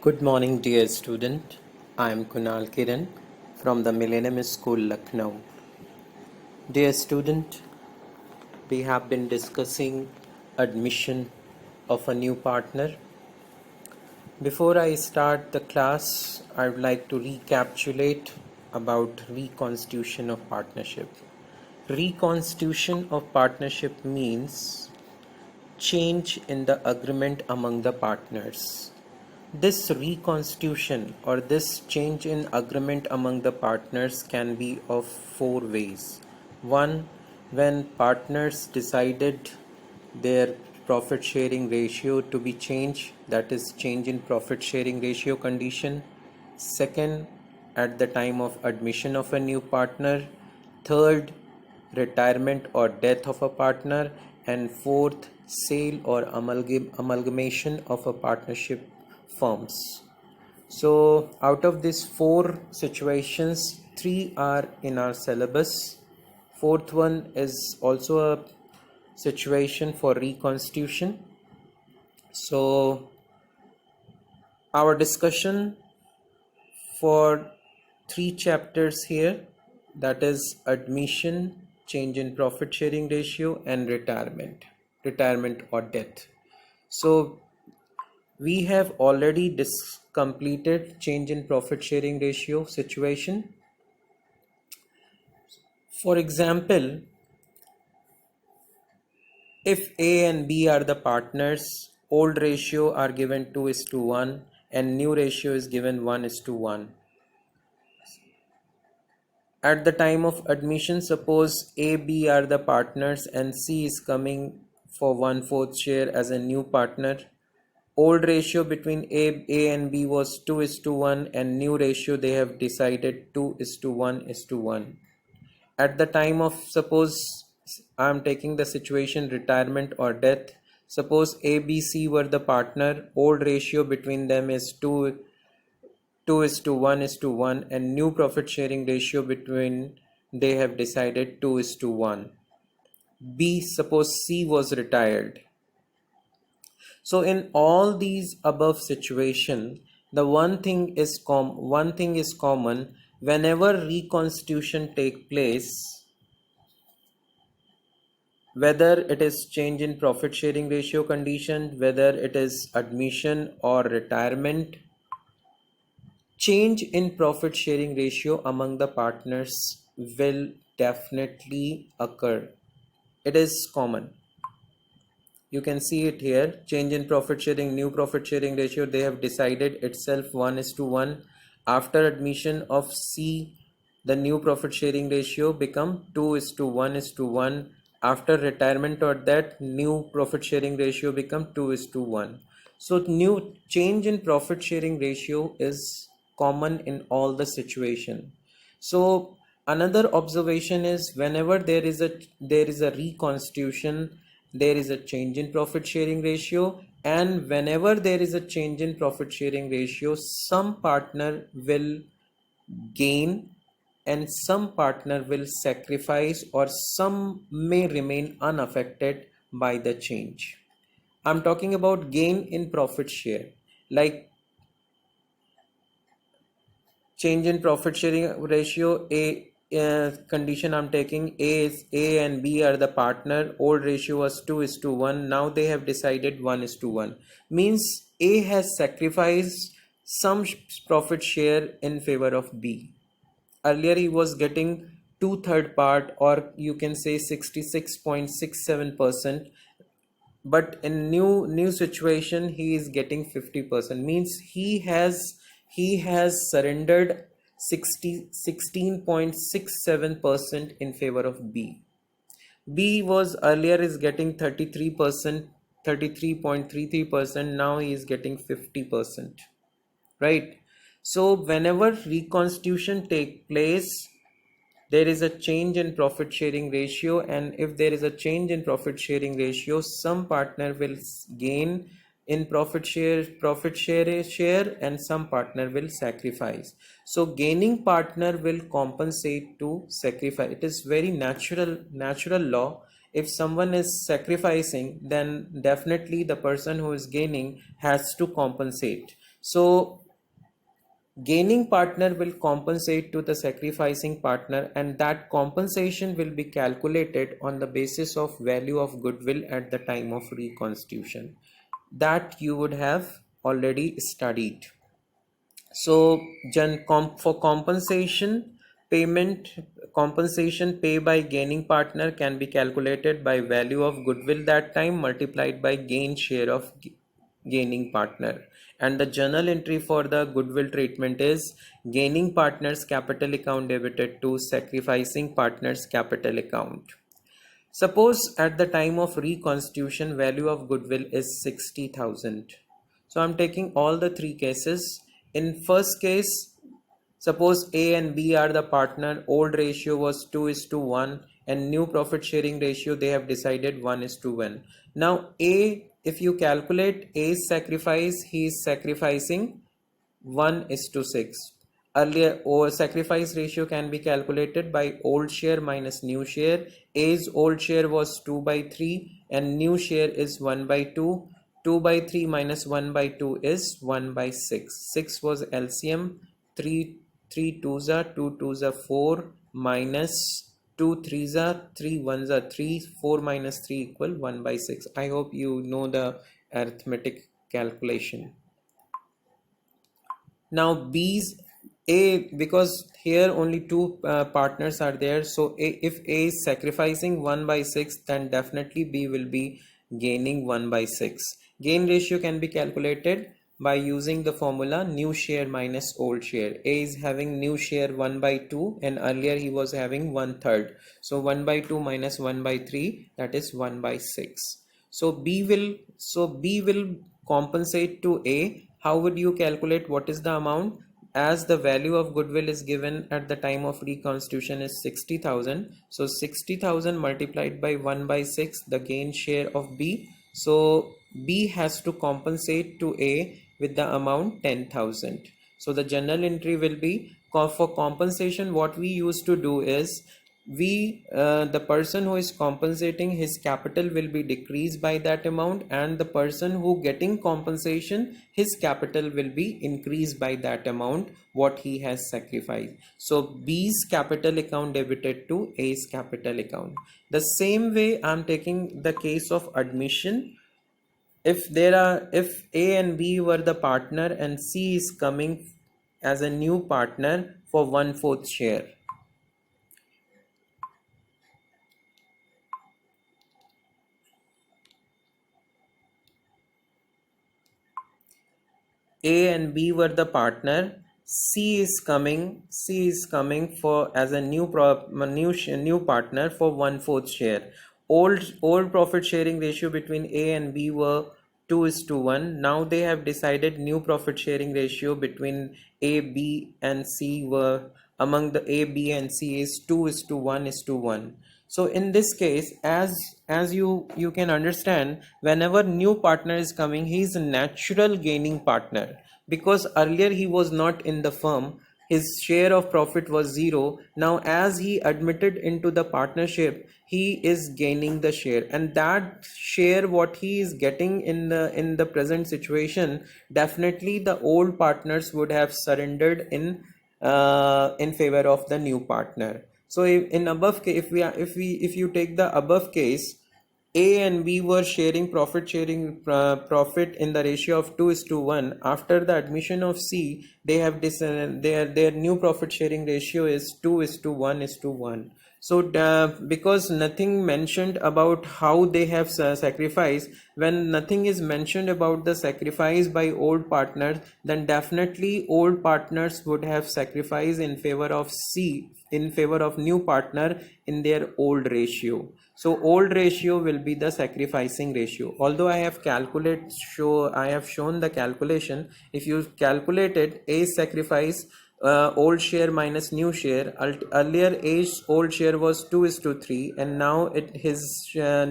Good morning, dear student. I am Kunal Kiran from the Millennium School, Lucknow. Dear student, we have been discussing admission of a new partner. Before I start the class, I would like to recapitulate about reconstitution of partnership. Reconstitution of partnership means change in the agreement among the partners. This reconstitution or this change in agreement among the partners can be of four ways. One, when partners decided their profit sharing ratio to be changed, that is change in profit sharing ratio condition. Second, at the time of admission of a new partner. Third, retirement or death of a partner. And fourth, sale or amalgamation of a partnership firms. So out of these four situations, three are in our syllabus. Fourth one is also a situation for reconstitution. So our discussion for three chapters here, that is admission, change in profit sharing ratio, and retirement or death. So we have already completed change in profit sharing ratio situation. For example, if A and B are the partners, old ratio are given 2:1 and new ratio is given 1:1. At the time of admission, suppose A, B are the partners and C is coming for 1/4 share as a new partner. Old ratio between A and B was 2:1 and new ratio they have decided 2:1:1. At the time of, suppose I am taking the situation retirement or death, suppose A, B, C were the partner, old ratio between them is 2:1:1 and new profit sharing ratio between they have decided 2:1. B, suppose C was retired. So in all these above situation, the one thing is common whenever reconstitution take place, whether it is change in profit sharing ratio condition, whether it is admission or retirement, change in profit sharing ratio among the partners will definitely occur. It is common. You can see it here, change in profit sharing, new profit sharing ratio, they have decided itself 1:1. After admission of C, the new profit sharing ratio become 2:1:1. After retirement or that, new profit sharing ratio become 2:1. So new change in profit sharing ratio is common in all the situation. So another observation is whenever there is a reconstitution, there is a change in profit sharing ratio, and whenever there is a change in profit sharing ratio, some partner will gain and some partner will sacrifice, or some may remain unaffected by the change. I'm talking about gain in profit share, like change in profit sharing ratio. Condition I'm taking, A and B are the partner, old ratio was 2:1, now they have decided 1:1, means A has sacrificed some profit share in favor of B. Earlier he was getting 2/3 part, or you can say 66.67%, but in new situation he is getting 50%, means he has surrendered 16.67% in favor of B. B was earlier is getting 33%, 33.33%, now he is getting 50%, right? So whenever reconstitution take place, there is a change in profit sharing ratio, and if there is a change in profit sharing ratio, some partner will gain in profit share, and some partner will sacrifice. So gaining partner will compensate to sacrifice. It is very natural law. If someone is sacrificing, then definitely the person who is gaining has to compensate. So gaining partner will compensate to the sacrificing partner, and that compensation will be calculated on the basis of value of goodwill at the time of reconstitution that you would have already studied. So for compensation pay by gaining partner can be calculated by value of goodwill that time multiplied by gain share of gaining partner. And the journal entry for the goodwill treatment is gaining partner's capital account debited to sacrificing partner's capital account. Suppose at the time of reconstitution value of goodwill is 60,000. So I'm taking all the three cases. In first case, suppose A and B are the partner, old ratio was 2:1, and new profit sharing ratio they have decided 1:1. Now A, if you calculate A's sacrifice, he is sacrificing 1:6. Earlier, or sacrifice ratio can be calculated by old share minus new share. A's old share was 2/3 and new share is 1/2. 2/3 minus 1/2 is 1/6. 6 was LCM. 3 twos are 2 twos are 4 minus 2 threes are 3 ones are 3. 4 minus 3 equal 1/6. I hope you know the arithmetic calculation. Now B's A, because here only two partners are there, so if A is sacrificing 1/6, then definitely B will be gaining 1/6. Gain ratio can be calculated by using the formula new share minus old share. A is having new share 1/2 and earlier he was having 1/3. So 1/2 minus 1/3, that is 1/6. So B will compensate to A. How would you calculate what is the amount? As the value of goodwill is given at the time of reconstitution is 60,000. So 60,000 multiplied by 1/6, the gain share of B. So B has to compensate to A with the amount 10,000. So the journal entry will be for compensation. What we used to do is the person who is compensating, his capital will be decreased by that amount, and the person who getting compensation, his capital will be increased by that amount what he has sacrificed. So B's capital account debited to A's capital account. The same way I'm taking the case of admission. If A and B were the partner and C is coming as a new partner for 1/4 share. A and B were the partner. C is coming for as a new partner for 1/4 share. Old profit sharing ratio between A and B were 2:1. Now they have decided new profit sharing ratio between A, B and C were among the A, B and C is 2:1:1. So in this case, as you can understand, whenever new partner is coming, he is a natural gaining partner, because earlier he was not in the firm, his share of profit was 0. Now as he admitted into the partnership, he is gaining the share, and that share what he is getting in the present situation, definitely the old partners would have surrendered in favor of the new partner. So if you take the above case, A and B were sharing profit in the ratio of 2:1. After the admission of C, they have their new profit sharing ratio is 2:1:1. So because nothing mentioned about how they have sacrificed, when nothing is mentioned about the sacrifice by old partners, then definitely old partners would have sacrificed in favor of C, in favor of new partner in their old ratio. So old ratio will be the sacrificing ratio. Although I have shown the calculation. If you calculated A's sacrifice, old share minus new share, earlier A's old share was 2:3 and now his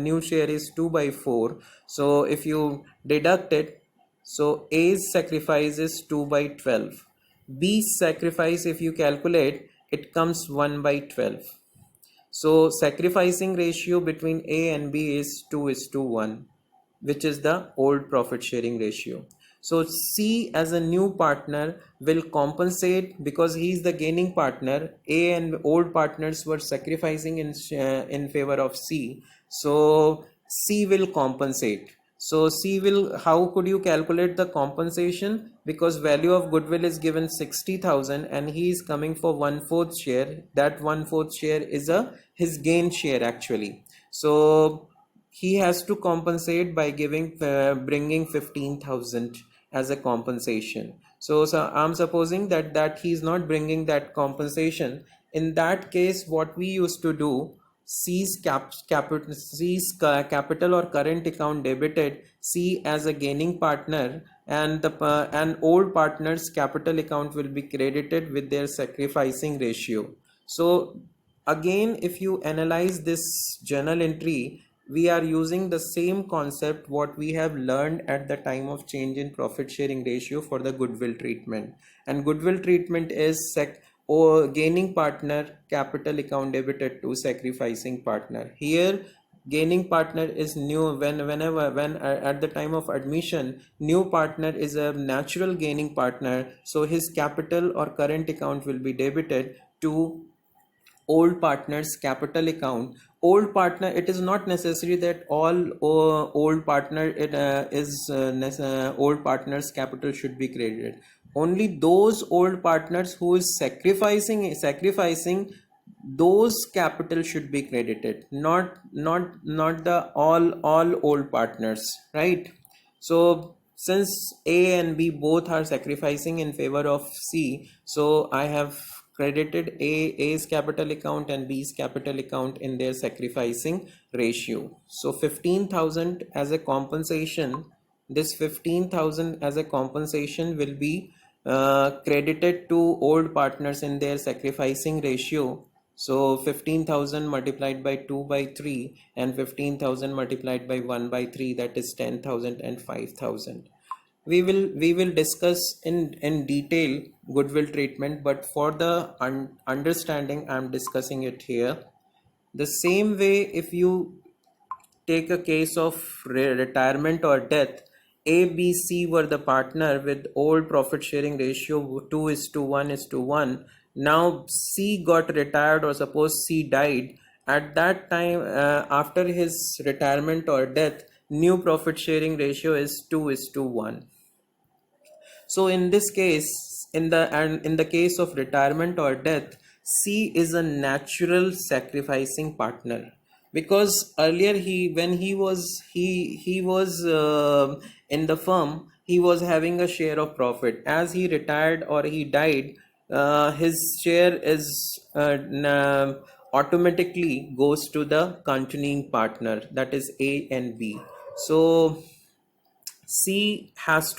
new share is 2/4. So if you deduct it, so A's sacrifice is 2/12. B's sacrifice, if you calculate, it comes 1/12. So sacrificing ratio between A and B is 2:1, which is the old profit sharing ratio. So C as a new partner will compensate because he is the gaining partner. A and old partners were sacrificing in favor of C. So C will compensate. So C will, how could you calculate the compensation? Because value of goodwill is given 60,000 and he is coming for 1/4 share. That 1/4 share is his gain share actually. So he has to compensate by bringing 15,000 as a compensation. So I'm supposing that he's not bringing that compensation. In that case, what we used to do, capital or current account debited, C as a gaining partner, and the and old partner's capital account will be credited with their sacrificing ratio. So again, if you analyze this journal entry, we are using the same concept what we have learned at the time of change in profit sharing ratio for the goodwill treatment. And goodwill treatment is or gaining partner capital account debited to sacrificing partner. Here gaining partner is new. When at the time of admission, new partner is a natural gaining partner, so his capital or current account will be debited to old partner's capital account. Old partner, it is not necessary that all old partner old partner's capital should be credited. Only those old partners who is sacrificing those capital should be credited, not the all old partners, right? So since A and B both are sacrificing in favor of C, so I have credited A's capital account and B's capital account in their sacrificing ratio. So 15,000 as a compensation, this 15,000 as a compensation will be credited to old partners in their sacrificing ratio. So 15,000 multiplied by 2 by 3 and 15,000 multiplied by 1 by 3, that is 10,000 and 5,000. We will discuss in detail goodwill treatment, but for the understanding I'm discussing it here. The same way, if you take a case of retirement or death, A, B, C were the partner with old profit sharing ratio 2:1:1. Now C got retired, or suppose C died. At that time, after his retirement or death, new profit sharing ratio is 2:1. So in this case, in the case of retirement or death, C is a natural sacrificing partner, because earlier he was in the firm, he was having a share of profit. As he retired or he died, his share is automatically goes to the continuing partner, that is A and B. So C is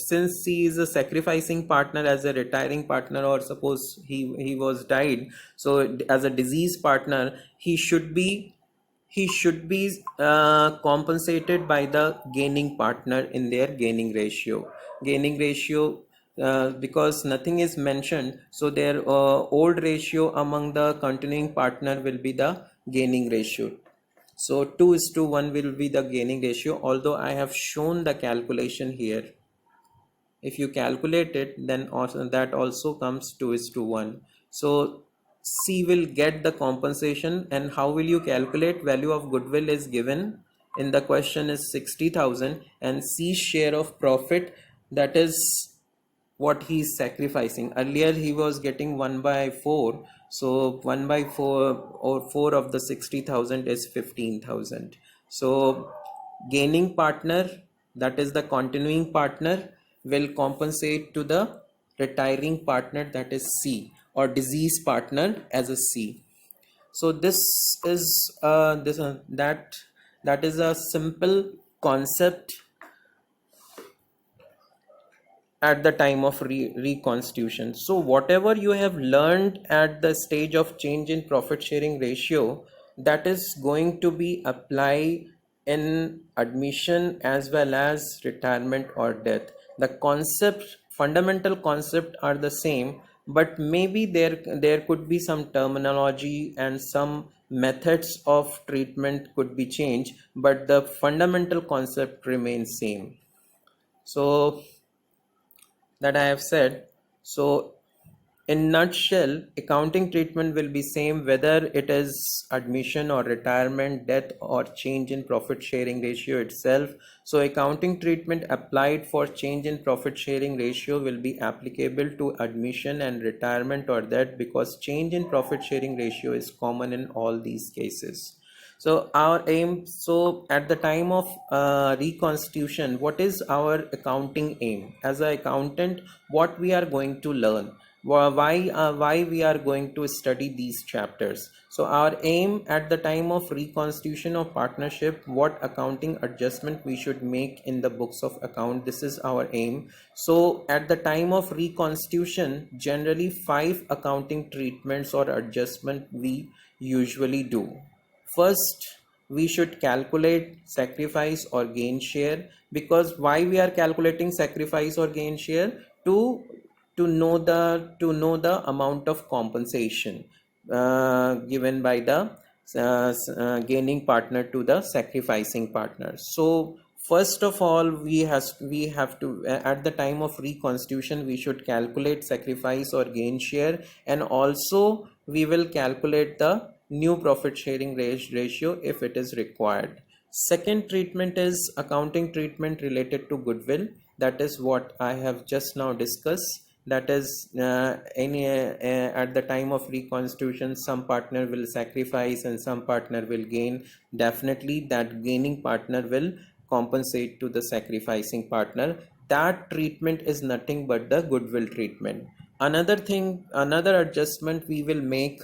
since C is a sacrificing partner as a retiring partner, or suppose he was died, so as a deceased partner, he should be compensated by the gaining partner in their gaining ratio, because nothing is mentioned, so their old ratio among the continuing partner will be the gaining ratio. So 2:1 will be the gaining ratio, although I have shown the calculation here. If you calculate it, then also that also comes 2:1. So C will get the compensation. And how will you calculate? Value of goodwill is given in the question is 60,000, and C's share of profit, that is what he is sacrificing. Earlier he was getting 1/4, so 1/4 or 4 of the 60,000 is 15,000. So gaining partner, that is the continuing partner, will compensate to the retiring partner, that is C, or deceased partner as a C. So this is that is a simple concept at the time of reconstitution. So whatever you have learned at the stage of change in profit sharing ratio, that is going to be applied in admission as well as retirement or death. The fundamental concept are the same, but maybe there could be some terminology and some methods of treatment could be changed, but the fundamental concept remains same. So that I have said. So in nutshell, accounting treatment will be same whether it is admission or retirement, death or change in profit sharing ratio itself. So accounting treatment applied for change in profit sharing ratio will be applicable to admission and retirement or death, because change in profit sharing ratio is common in all these cases. So our aim, so at the time of reconstitution, what is our accounting aim? As an accountant, what we are going to learn? Why we are going to study these chapters? So our aim at the time of reconstitution of partnership, what accounting adjustment we should make in the books of account, this is our aim. So at the time of reconstitution, generally 5 accounting treatments or adjustment we usually do. First, we should calculate sacrifice or gain share. Because why we are calculating sacrifice or gain share? To know the amount of compensation given by the gaining partner to the sacrificing partner. So first of all, we have to at the time of reconstitution, we should calculate sacrifice or gain share, and also we will calculate the new profit sharing ratio if it is required. Second treatment is accounting treatment related to goodwill. That is what I have just now discussed. That is at the time of reconstitution, some partner will sacrifice and some partner will gain. Definitely that gaining partner will compensate to the sacrificing partner. That treatment is nothing but the goodwill treatment. Another adjustment we will make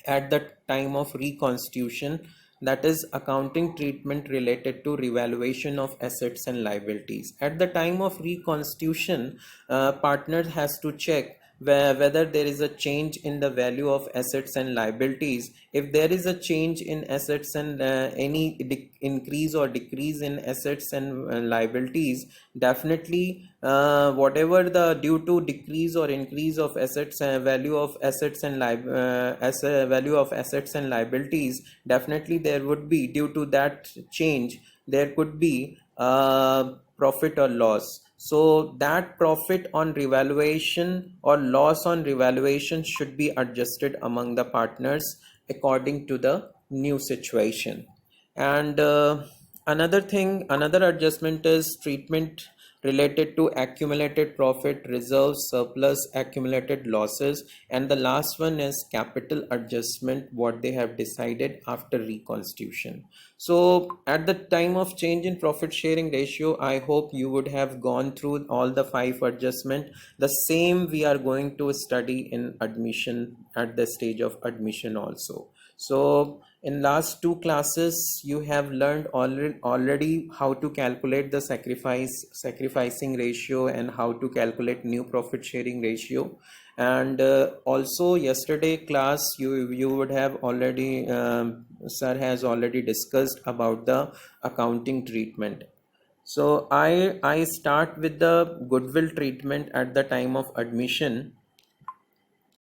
at the time of reconstitution, that is accounting treatment related to revaluation of assets and liabilities. At the time of reconstitution, partner has to check whether there is a change in the value of assets and liabilities. If there is a change in assets and any increase or decrease in assets and liabilities, definitely whatever the due to decrease or increase of assets, value of assets and value of assets and liabilities, definitely there would be, due to that change, there could be profit or loss. So that profit on revaluation or loss on revaluation should be adjusted among the partners according to the new situation. And another adjustment is treatment related to accumulated profit, reserves, surplus, accumulated losses, and the last one is capital adjustment, what they have decided after reconstitution. So at the time of change in profit sharing ratio, I hope you would have gone through all the 5 adjustment. The same we are going to study in admission, at the stage of admission also. So in last 2 classes, you have learned already how to calculate the sacrificing ratio and how to calculate new profit sharing ratio. And also yesterday class, you would have already sir has already discussed about the accounting treatment. So I start with the goodwill treatment at the time of admission.